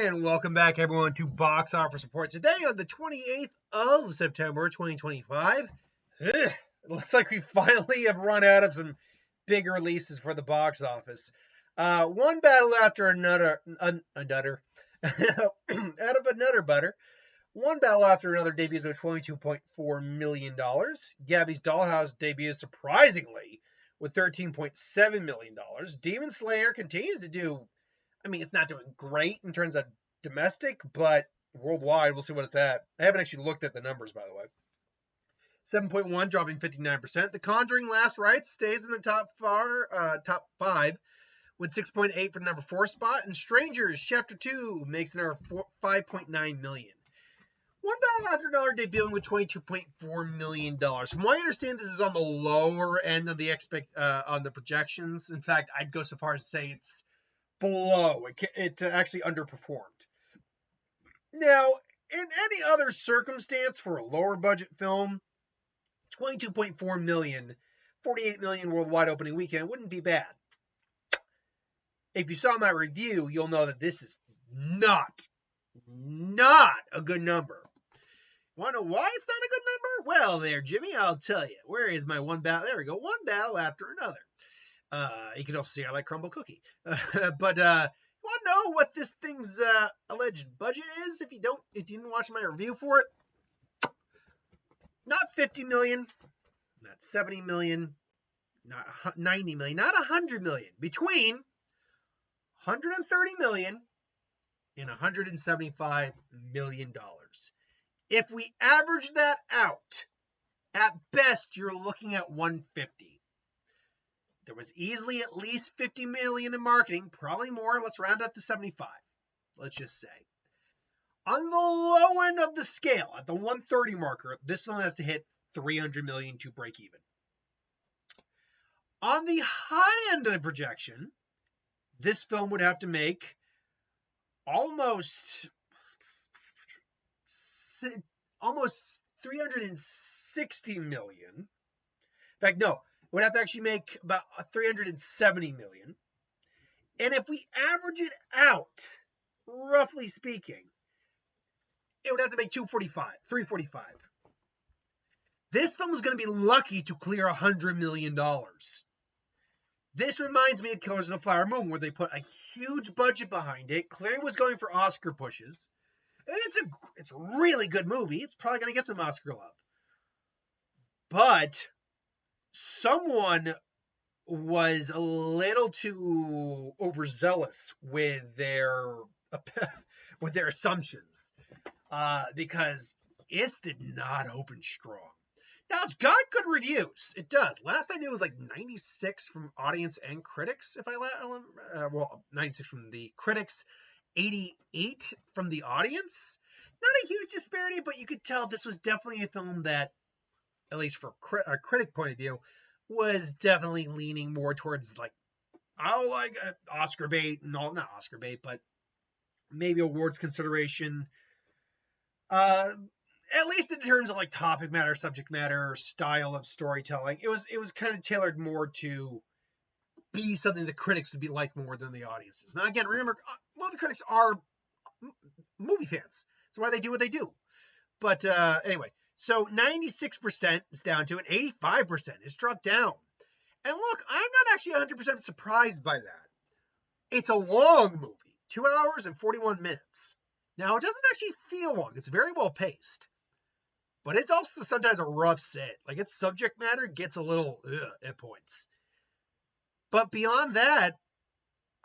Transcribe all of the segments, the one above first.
And welcome back, everyone, to Box Office Report. Today, on the 28th of September, 2025, it looks like we finally have run out of some big releases for the box office. One battle after another, another out of another butter. One battle after another debuts at $22.4 million. Gabby's Dollhouse debuts surprisingly with $13.7 million. Demon Slayer continues to do, I mean, it's not doing great in terms of domestic, but worldwide, we'll see what it's at. I haven't actually looked at the numbers, by the way. 7.1, dropping 59%. The Conjuring Last Rites stays in the top five with 6.8 for the number 4 spot. And Strangers Chapter 2 makes another 5.9 million. One battle after another debuting with $22.4 million. From what I understand, this is on the lower end of the on the projections. In fact, I'd go so far as to say it's below. It actually underperformed. Now, in any other circumstance for a lower budget film, 22.4 million, 48 million worldwide opening weekend wouldn't be bad. If you saw my review, you'll know that this is not a good number. Want to know why it's not a good number? Well, there, Jimmy, I'll tell you. Where is my one battle? There we go. One battle after another. You can also see I like Crumble Cookie. But you want to know what this thing's alleged budget is? If you didn't watch my review for it, not 50 million, not 70 million, not 90 million, not 100 million. Between 130 million and 175 million dollars. If we average that out, at best you're looking at 150. There was easily at least 50 million in marketing, probably more. Let's round up to 75. Let's just say. On the low end of the scale, at the 130 marker, this one has to hit 300 million to break even. On the high end of the projection, this film would have to make almost 360 million. In fact, no, it would have to actually make about 370 million. And if we average it out, roughly speaking, it would have to make 345. This film is going to be lucky to clear $100 million. This reminds me of Killers of the Flower Moon, where they put a huge budget behind it. Clearly was going for Oscar pushes. And it's a really good movie. It's probably going to get some Oscar love. But someone was a little too overzealous with their assumptions, because it did not open strong. Now, it's got good reviews. It does. Last I knew, it was like 96 from audience and critics. 96 from the critics, 88 from the audience. Not a huge disparity, but you could tell this was definitely a film that, at least for a critic point of view, was definitely leaning more towards Oscar bait. No, not Oscar bait, but maybe awards consideration. At least in terms of topic matter, subject matter, style of storytelling, it was kind of tailored more to be something the critics would be like more than the audiences. Now, again, remember, movie critics are movie fans. That's why they do what they do. But anyway, so 96% is down to it. 85% is dropped down. And look, I'm not actually 100% surprised by that. It's a long movie, 2 hours and 41 minutes. Now, it doesn't actually feel long. It's very well paced. But it's also sometimes a rough sit. Its subject matter gets a little at points. But beyond that,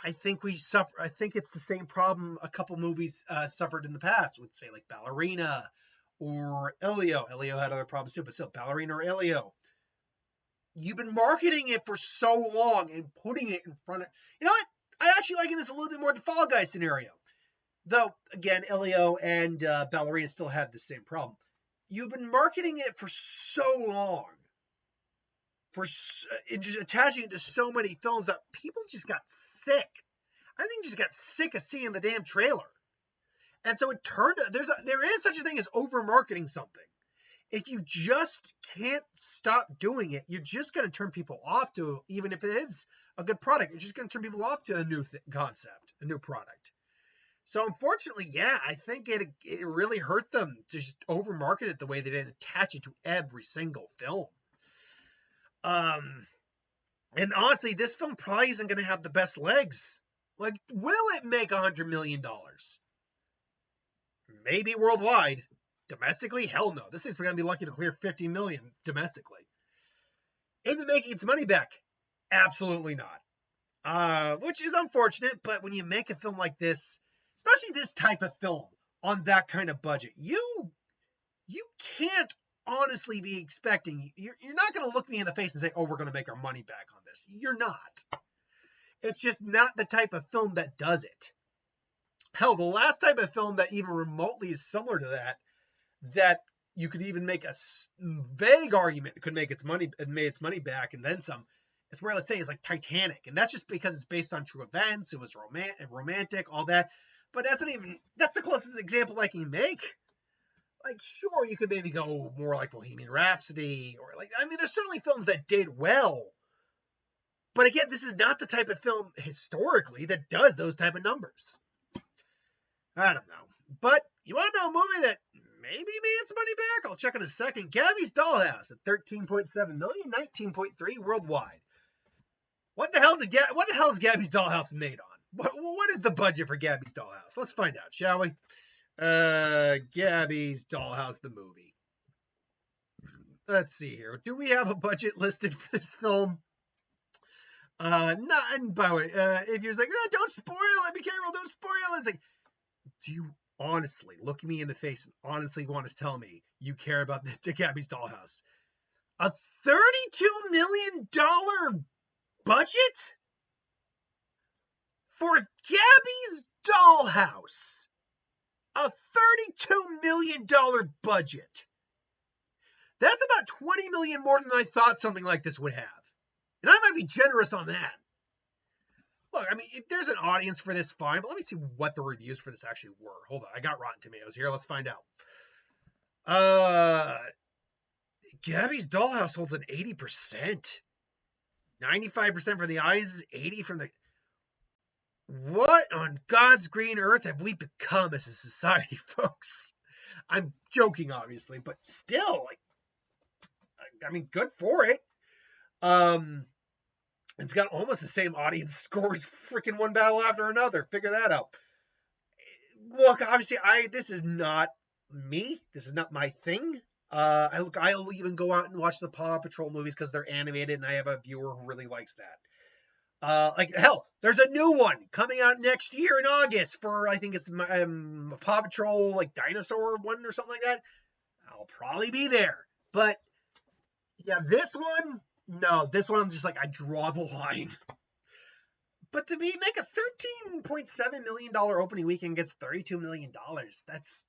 I think it's the same problem a couple movies suffered in the past with, say, Ballerina or Elio. Elio had other problems too, but still, Ballerina or Elio. You've been marketing it for so long and putting it in front of... You know what? I actually like this a little bit more the Fall Guy scenario. Though, again, Elio and Ballerina still had the same problem. You've been marketing it for so long, and just attaching it to so many films that people just got sick. I think just got sick of seeing the damn trailer. And so it turned, there is such a thing as over marketing something. If you just can't stop doing it, you're just going to turn people off to, even if it is a good product, you're just going to turn people off to a new concept, a new product. So unfortunately, yeah, I think it really hurt them to just overmarket it the way they did, attach it to every single film. And honestly, this film probably isn't going to have the best legs. Like, will it make $100 million? Maybe worldwide. Domestically, hell no. This thing's going to be lucky to clear 50 million domestically. Is it making its money back? Absolutely not. Which is unfortunate, but when you make a film like this, especially this type of film on that kind of budget, you can't honestly be expecting, you're not going to look me in the face and say, oh, we're going to make our money back on this. You're not. It's just not the type of film that does it. Hell, the last type of film that even remotely is similar to that you could even make a vague argument it could make its money back and then some, is where, let's say, it's like Titanic. And that's just because it's based on true events. It was romantic, all that. But that's the closest example I can make. Like, sure, you could maybe go more like Bohemian Rhapsody, or like, I mean, there's certainly films that did well. But again, this is not the type of film historically that does those type of numbers. I don't know. But you want to know a movie that maybe made its money back? I'll check in a second. Gabby's Dollhouse at 13.7 million, 19.3 worldwide. What the hell is Gabby's Dollhouse made on? What is the budget for Gabby's Dollhouse? Let's find out, shall we? Gabby's Dollhouse, the movie. Let's see here. Do we have a budget listed for this film? Not, and by the way, if you're like, oh, don't spoil it, be careful, don't spoil it. It's like, do you honestly look me in the face and honestly want to tell me you care about the Gabby's Dollhouse? A $32 million budget for Gabby's Dollhouse? A $32 million budget. That's about $20 million more than I thought something like this would have. And I might be generous on that. Look, I mean, if there's an audience for this, fine, but let me see what the reviews for this actually were. Hold on, I got Rotten Tomatoes here. Let's find out. Gabby's Dollhouse holds an 80%. 95% for the eyes, 80% from the... What on God's green earth have we become as a society, folks? I'm joking, obviously, but still, like, I mean, good for it. It's got almost the same audience scores, freaking One Battle After Another. Figure that out. Look, obviously, this is not me. This is not my thing. I'll even go out and watch the Paw Patrol movies because they're animated, and I have a viewer who really likes that. Like, hell, there's a new one coming out next year in August for, I think it's Paw Patrol, like, dinosaur one or something like that. I'll probably be there. But, yeah, this one, no, this one I'm just like, I draw the line. But to make a $13.7 million opening weekend gets $32 million, it's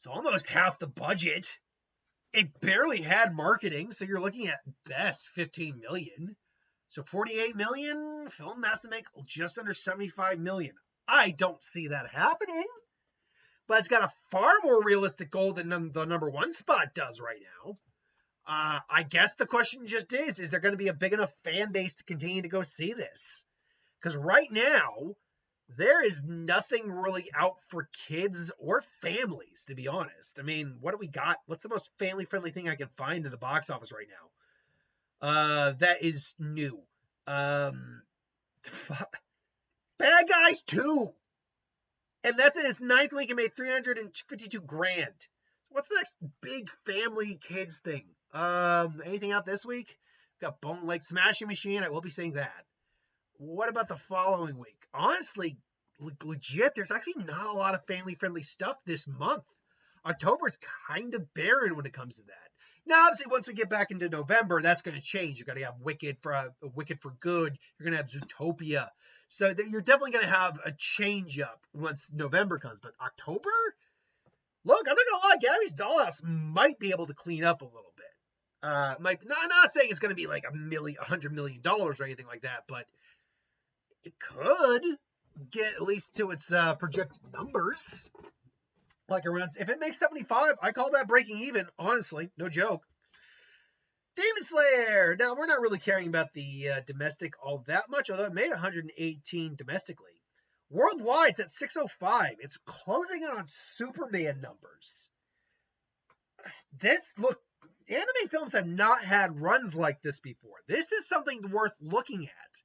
almost half the budget. It barely had marketing, so you're looking at best $15 million. So $48 million, film has to make just under $75 million. I don't see that happening, but it's got a far more realistic goal than the number one spot does right now. I guess the question just is there going to be a big enough fan base to continue to go see this? Because right now, there is nothing really out for kids or families, to be honest. I mean, what do we got? What's the most family-friendly thing I can find in the box office right now? That is new. Bad Guys 2. And that's in its ninth week. It made $352,000. What's the next big family kids thing? Anything out this week? Got Bone Lake Smashing Machine. I will be saying that. What about the following week? Honestly, legit, there's actually not a lot of family-friendly stuff this month. October's kind of barren when it comes to that. Now, obviously, once we get back into November, that's going to change. You're going to have Wicked for Good. You're going to have Zootopia. So you're definitely going to have a change up once November comes. But October? Look, I'm not going to lie. Gabby's Dollhouse might be able to clean up a little bit. I'm not saying it's going to be like $100 million or anything like that, but it could get at least to its projected numbers. Like around, if it makes 75, I call that breaking even, honestly, no joke. Demon Slayer. Now, we're not really caring about the domestic all that much, although it made 118 domestically. Worldwide, it's at 605. It's closing in on Superman numbers. Look, anime films have not had runs like this before. This is something worth looking at.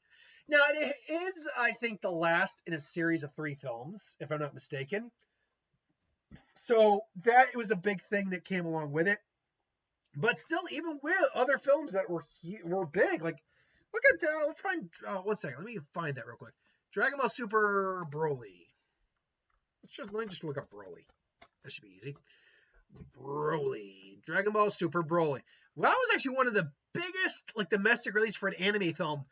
Now, it is, I think, the last in a series of 3 films, if I'm not mistaken. So that was a big thing that came along with it. But still, even with other films that were big, like, look at, let's find, 1 second, let me find that real quick. Dragon Ball Super Broly. Let me just look up Broly. That should be easy. Broly. Dragon Ball Super Broly. Well, that was actually one of the biggest, like, domestic release for an anime film,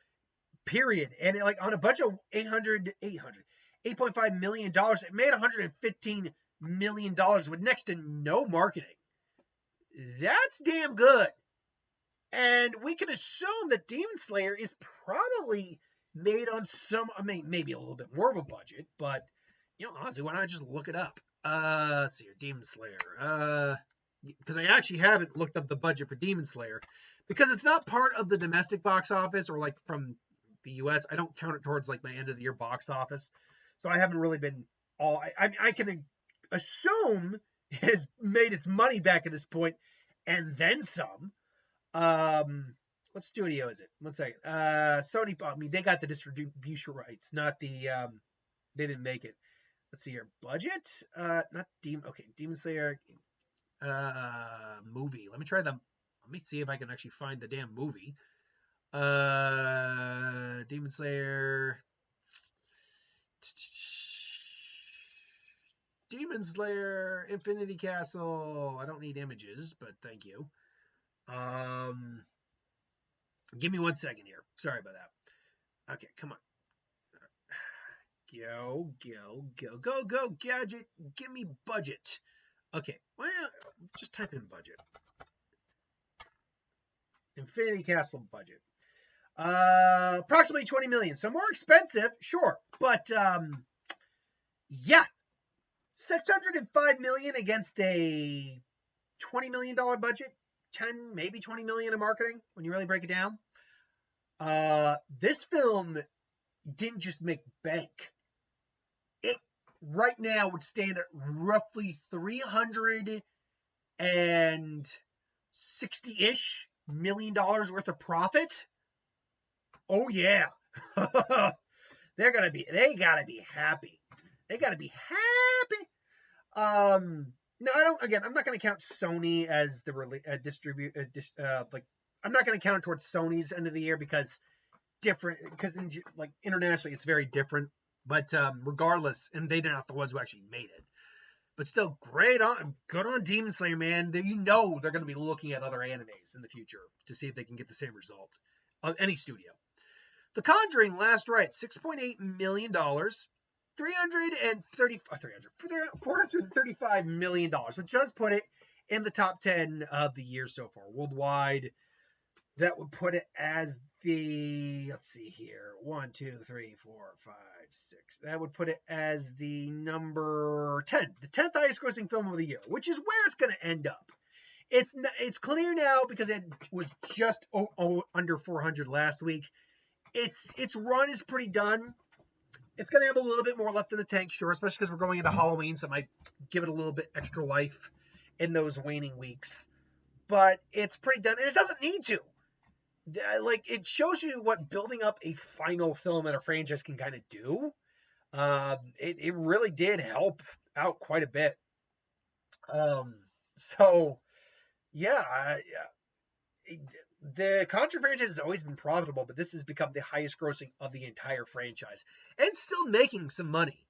period. And, like, on a budget of $8.5 million, it made $115 million with next to no marketing. That's damn good. And we can assume that Demon Slayer is probably made on some, I mean, maybe a little bit more of a budget, but, you know, honestly, why not just look it up? Let's see here, Demon Slayer. Because I actually haven't looked up the budget for Demon Slayer, because it's not part of the domestic box office, or like from the US. I don't count it towards like my end of the year box office. So I haven't really been I can assume it has made its money back at this point, and then some. What studio is it? 1 second. Sony, I mean, they got the distribution rights, not the, they didn't make it. Let's see here. Budget? Not Demon Slayer, movie. Let me see if I can actually find the damn movie. Demon Slayer. Demon Slayer, Infinity Castle. I don't need images, but thank you. Give me 1 second here. Sorry about that. Okay, come on. Go, gadget. Give me budget. Okay, well, just type in budget. Infinity Castle budget. Approximately 20 million. So more expensive, sure. But, yeah. $605 million against a $20 million budget. 10, maybe 20 million in marketing when you really break it down. This film didn't just make bank. It right now would stand at roughly 360-ish million dollars worth of profit. Oh yeah. they gotta be happy. They gotta be happy. No, I'm not going to count Sony as the I'm not going to count it towards Sony's end of the year because internationally it's very different. But regardless, and they're not the ones who actually made it. But still, good on Demon Slayer, man. You know they're going to be looking at other animes in the future to see if they can get the same result. Any studio. The Conjuring, last right, $6.8 million. $435 million, which does put it in the top 10 of the year so far. Worldwide, that would put it as the, let's see here, 1, 2, 3, 4, 5, 6. That would put it as the number 10, the 10th highest grossing film of the year, which is where it's going to end up. It's clear now because it was just under 400 last week. Its run is pretty done. It's going to have a little bit more left in the tank, sure, especially because we're going into Halloween, so it might give it a little bit extra life in those waning weeks. But it's pretty done, and it doesn't need to. Like, it shows you what building up a final film in a franchise can kind of do. It really did help out quite a bit. So, yeah, the Conjuring franchise has always been profitable, but this has become the highest grossing of the entire franchise and still making some money.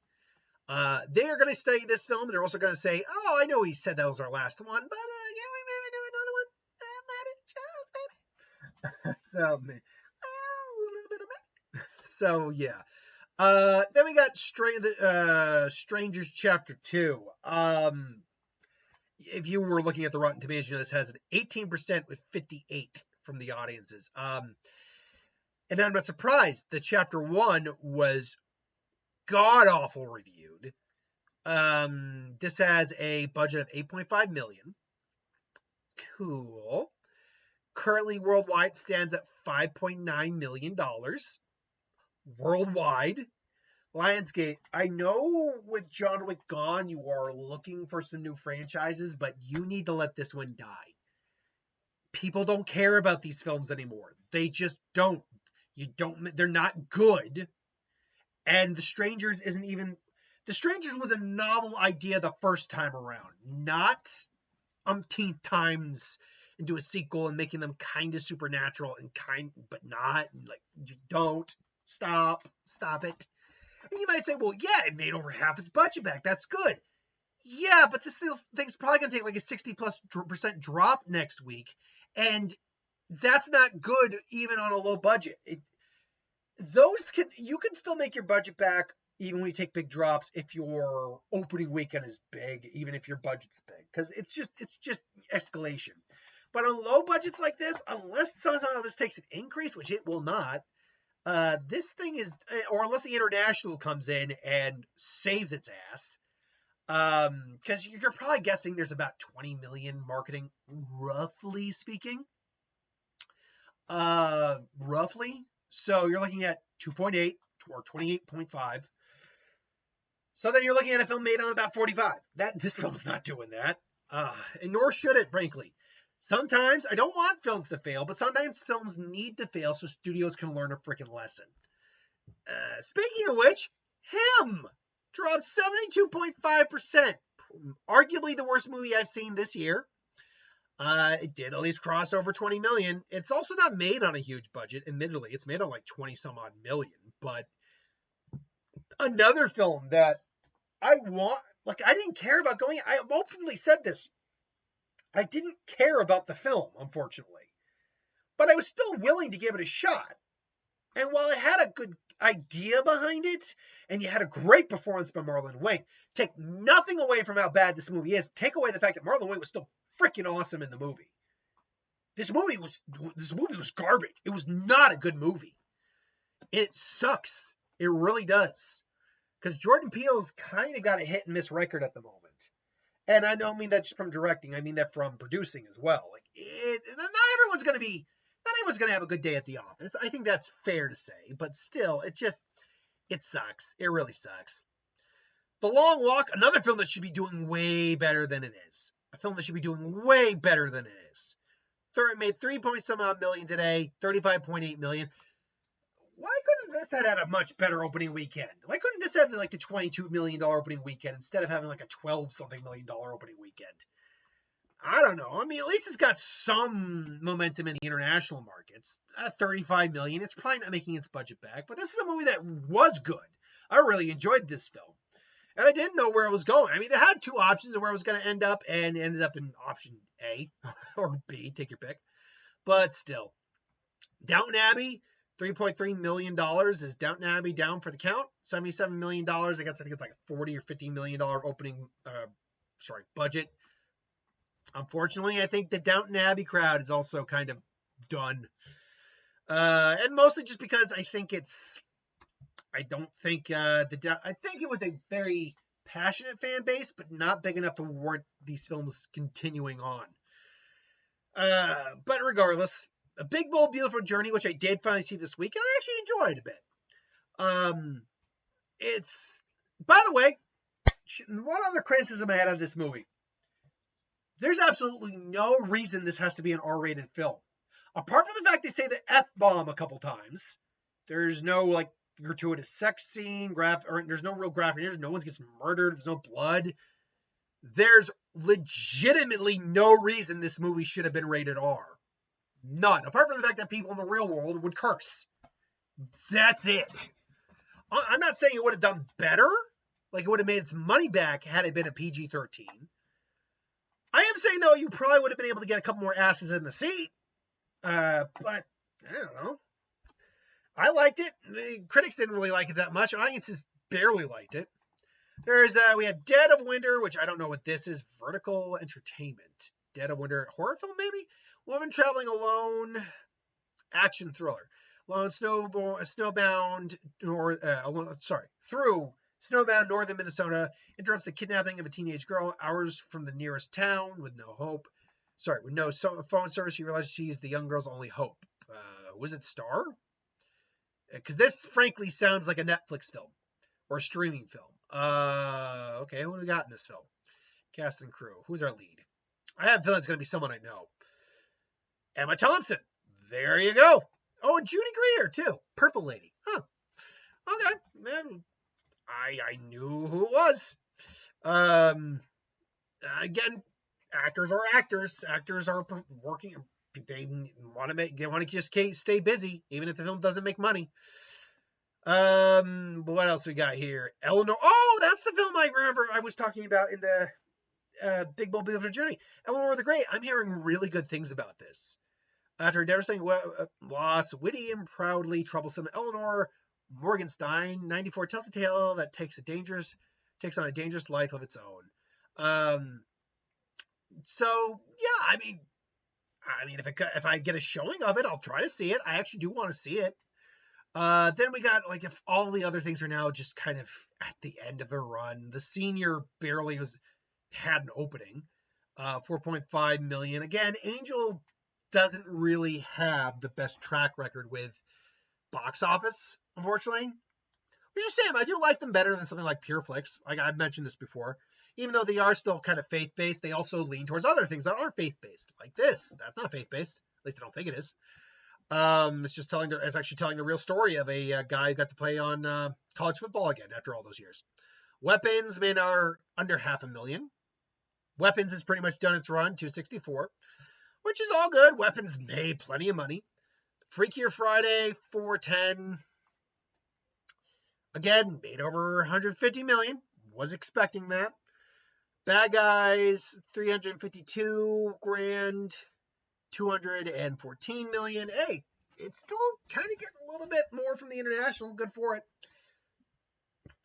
They are going to study this film, and they're also going to say, oh, I know he said that was our last one, but yeah, we maybe do another one. So, yeah. Then we got Strangers Chapter 2. If you were looking at the Rotten Tomatoes, this has an 18% with 58 from the audiences. And I'm not surprised that Chapter 1 was god-awful reviewed. This has a budget of $8.5 million. Cool. Currently, worldwide, stands at $5.9 million. Worldwide. Lionsgate, I know with John Wick gone, you are looking for some new franchises, but you need to let this one die. People don't care about these films anymore. They just don't. They're not good. And The Strangers isn't even, The Strangers was a novel idea the first time around, not umpteenth times into a sequel and making them kind of supernatural and but not. Like, you don't. Stop it. And you might say, well, yeah, it made over half its budget back. That's good. Yeah, but this thing's probably going to take like a 60+% drop next week. And that's not good even on a low budget. You can still make your budget back even when you take big drops if your opening weekend is big, even if your budget's big. Because it's just escalation. But on low budgets like this, unless somehow this takes an increase, which it will not, this thing is, or unless the international comes in and saves its ass, because you're probably guessing there's about 20 million marketing, roughly speaking. Roughly. So you're looking at 2.8 or 28.5. So then you're looking at a film made on about 45. This film's not doing that. And nor should it, frankly. Sometimes I don't want films to fail, but sometimes films need to fail so studios can learn a freaking lesson. Speaking of which, Him dropped 72.5%. Arguably the worst movie I've seen this year. It did at least cross over 20 million. It's also not made on a huge budget, admittedly. It's made on like 20 some odd million. But another film that I didn't care about going. I openly said this. I didn't care about the film, unfortunately. But I was still willing to give it a shot. And while I had a good idea behind it, and you had a great performance by Marlon Wayne, take nothing away from how bad this movie is. Take away the fact that Marlon Wayne was still freaking awesome in the movie. This movie was garbage. It was not a good movie. It sucks. It really does. Because Jordan Peele's kind of got a hit and miss record at the moment. And I don't mean that just from directing. I mean that from producing as well. Not everyone's going to have a good day at the office. I think that's fair to say. But still, it sucks. It really sucks. The Long Walk, another film that should be doing way better than it is. A film that should be doing way better than it is. It made 3-some odd million today, 35.8 million. Why couldn't this have had a much better opening weekend? Why couldn't this have like the $22 million opening weekend instead of having like a $12-something million opening weekend? I don't know. I mean, at least it's got some momentum in the international markets. At 35 million, it's probably not making its budget back, but this is a movie that was good. I really enjoyed this film. And I didn't know where it was going. I mean, it had two options of where it was going to end up, and it ended up in option A or B, take your pick. But still, Downton Abbey, $3.3 million. Is Downton Abbey down for the count? $77 million. I think it's like a $40 or $50 million opening, budget. Unfortunately, I think the Downton Abbey crowd is also kind of done. And mostly just because I think it was a very passionate fan base, but not big enough to warrant these films continuing on. But regardless, A Big Bold Beautiful Journey, which I did finally see this week, and I actually enjoyed a bit. It's, by the way, one other criticism I had of this movie. There's absolutely no reason this has to be an R-rated film. Apart from the fact they say the F-bomb a couple times, there's no gratuitous sex scene, there's no real graphic, no one gets murdered, there's no blood. There's legitimately no reason this movie should have been rated R. None. Apart from the fact that people in the real world would curse. That's it. I'm not saying it would have done better, like it would have made its money back had it been a PG-13. I am saying, though, you probably would have been able to get a couple more asses in the seat. But, I don't know. I liked it. The critics didn't really like it that much. Audiences barely liked it. We had Dead of Winter, which I don't know what this is. Vertical Entertainment. Dead of Winter. Horror film, maybe? Woman traveling alone. Action thriller. Through snowbound northern Minnesota, interrupts the kidnapping of a teenage girl hours from the nearest town with no phone service. She realizes she's the young girl's only hope. Was it Star? Because this, frankly, sounds like a Netflix film. or streaming film? Okay, who do we got in this film? Cast and crew. Who's our lead? I have a feeling it's going to be someone I know. Emma Thompson. There you go. Oh, and Judy Greer, too. Purple Lady. Huh. Okay. Man, I knew who it was. Again, actors are actors. Actors are working. They want to just stay busy, even if the film doesn't make money. What else we got here? Eleanor. Oh, that's the film I remember I was talking about in the Big Bull Beautiful Journey. Eleanor the Great. I'm hearing really good things about this. After a devastating loss, witty and proudly troublesome Eleanor Morgenstein, 94, tells a tale that takes on a dangerous life of its own. So yeah, I mean, if I get a showing of it, I'll try to see it. I actually do want to see it. Then we got, like, if all the other things are now just kind of at the end of the run. The Senior barely had an opening. 4.5 million. Again, Angel doesn't really have the best track record with box office, unfortunately. Which is a shame. I do like them better than something like PureFlix. Like I've mentioned this before. Even though they are still kind of faith-based, they also lean towards other things that aren't faith-based. Like this. That's not faith-based. At least I don't think it is. It's actually telling the real story of a guy who got to play on college football again after all those years. Weapons made are under $500,000. Weapons has pretty much done its run, 264, which is all good. Weapons made plenty of money. Freakier Friday, 410. Again, made over 150 million. Was expecting that. Bad Guys, 352 grand. 214 million. Hey, it's still kind of getting a little bit more from the international. Good for it.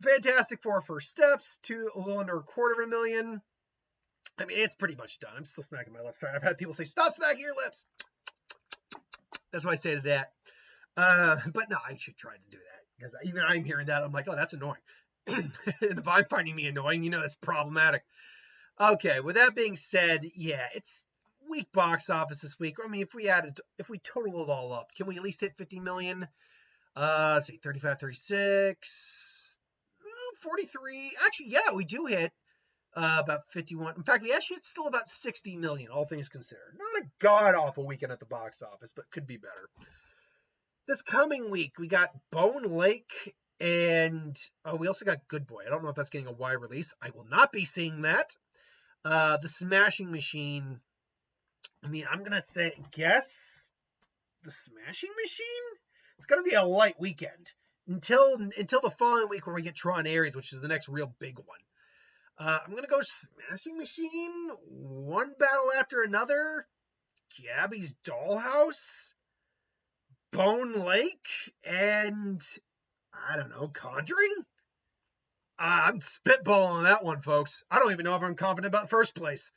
Fantastic Four First Steps, a little under $250,000. I mean, it's pretty much done. I'm still smacking my lips. Sorry, I've had people say, stop smacking your lips. That's why I say to that. But no, I should try to do that. Because even I'm hearing that, I'm like, oh, that's annoying. If I'm finding me annoying, that's problematic. Okay, with that being said, yeah, it's weak box office this week. I mean, if we total it all up, can we at least hit 50 million? Let's see, 35, 36, 43. Actually, yeah, we do hit about 51. In fact, we actually hit still about 60 million, all things considered. Not a god-awful weekend at the box office, but could be better. This coming week, we got Bone Lake, and we also got Good Boy. I don't know if that's getting a wide release. I will not be seeing that. The Smashing Machine. I mean, I'm going to guess the Smashing Machine? It's going to be a light weekend until the following week where we get Tron Ares, which is the next real big one. I'm going to go Smashing Machine, One Battle After Another, Gabby's Dollhouse, Bone Lake, and I don't know, Conjuring? I'm spitballing on that one, folks. I don't even know if I'm confident about first place.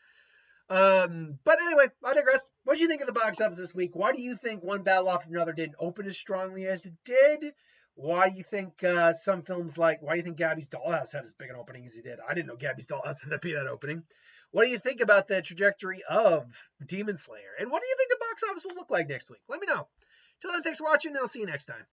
But anyway, I digress. What do you think of the box office this week? Why do you think One Battle After Another didn't open as strongly as it did? Why do you think why do you think Gabby's Dollhouse had as big an opening as he did? I didn't know Gabby's Dollhouse would be that opening. What do you think about the trajectory of Demon Slayer? And what do you think the box office will look like next week? Let me know. Till then, thanks for watching, and I'll see you next time.